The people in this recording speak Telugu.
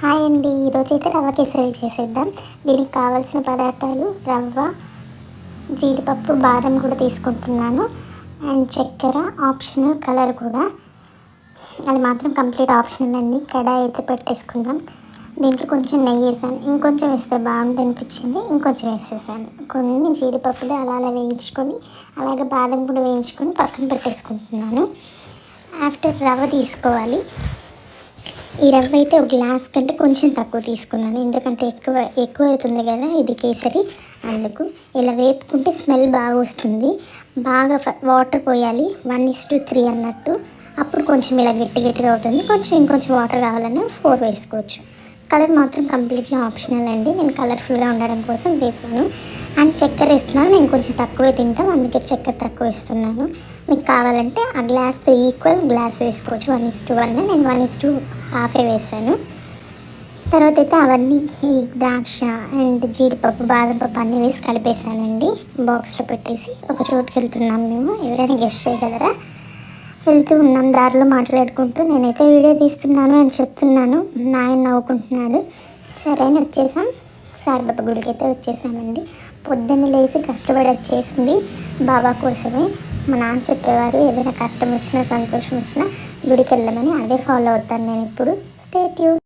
హాయ్ అండి, ఈరోజైతే రవ్వ కేసరి చేసేద్దాం. దీనికి కావాల్సిన పదార్థాలు రవ్వ, జీడిపప్పు, బాదం కూడా తీసుకుంటున్నాను. అండ్ చక్కెర ఆప్షనల్, కలర్ కూడా అది మాత్రం కంప్లీట్ ఆప్షనల్ అండి. కడాయి అయితే పెట్టేసుకుందాం. దీంట్లో కొంచెం నెయ్యి వేసాను, ఇంకొంచెం వేస్తే బాగుంటుంది అనిపించింది, ఇంకొంచెం వేసేసాను. కొన్ని జీడిపప్పులు అలా వేయించుకొని, అలాగే బాదం కూడా వేయించుకొని పక్కన పెట్టేసుకుంటున్నాను. ఆఫ్టర్ రవ్వ తీసుకోవాలి. ఈ రవ్వ అయితే ఒక గ్లాస్ కంటే కొంచెం తక్కువ తీసుకున్నాను, ఎందుకంటే ఎక్కువ అవుతుంది కదా ఇది కేసరి. అందుకు ఇలా వేపుకుంటే స్మెల్ బాగా వస్తుంది. బాగా వాటర్ పోయాలి, 1:3 అన్నట్టు. అప్పుడు కొంచెం ఇలా గట్టిగా అవుతుంది. ఇంకొంచెం వాటర్ కావాలన్నా 4 వేసుకోవచ్చు. కలర్ మాత్రం కంప్లీట్గా ఆప్షనల్ అండి. నేను కలర్ఫుల్గా ఉండడం కోసం వేసాను. అండ్ చక్కెర వేస్తున్నాను, నేను కొంచెం తక్కువే తింటాను, అందుకే చక్కెర తక్కువ వేస్తున్నాను. మీకు కావాలంటే ఆ గ్లాస్తో ఈక్వల్ గ్లాస్ వేసుకోవచ్చు, 1:1. నేను 1:2 వేసాను. తర్వాత అయితే అవన్నీ ఈ ద్రాక్ష అండ్ జీడిపప్పు, బాదం పప్పు అన్నీ వేసి కలిపేసానండి. బాక్స్లో పెట్టేసి ఒక చోటుకి వెళ్తున్నాం మేము. ఎవరైనా గెస్ట్ చేయగలరా? వెళ్తూ ఉన్నాం, దారిలో మాట్లాడుకుంటూ. నేనైతే వీడియో తీస్తున్నాను అని చెప్తున్నాను, నాయన నవ్వుకుంటున్నాడు. సరే అని వచ్చేసాం. సాయిబాబా గుడికి అయితే వచ్చేసామండి. పొద్దున్న లేచి కష్టపడి వచ్చేసింది బాబా కోసమే. మా నాన్న చెప్పేవారు, ఏదైనా కష్టం వచ్చినా సంతోషం వచ్చినా గుడికి వెళ్ళమని. అదే ఫాలో అవుతాను నేను ఇప్పుడు. Stay tune.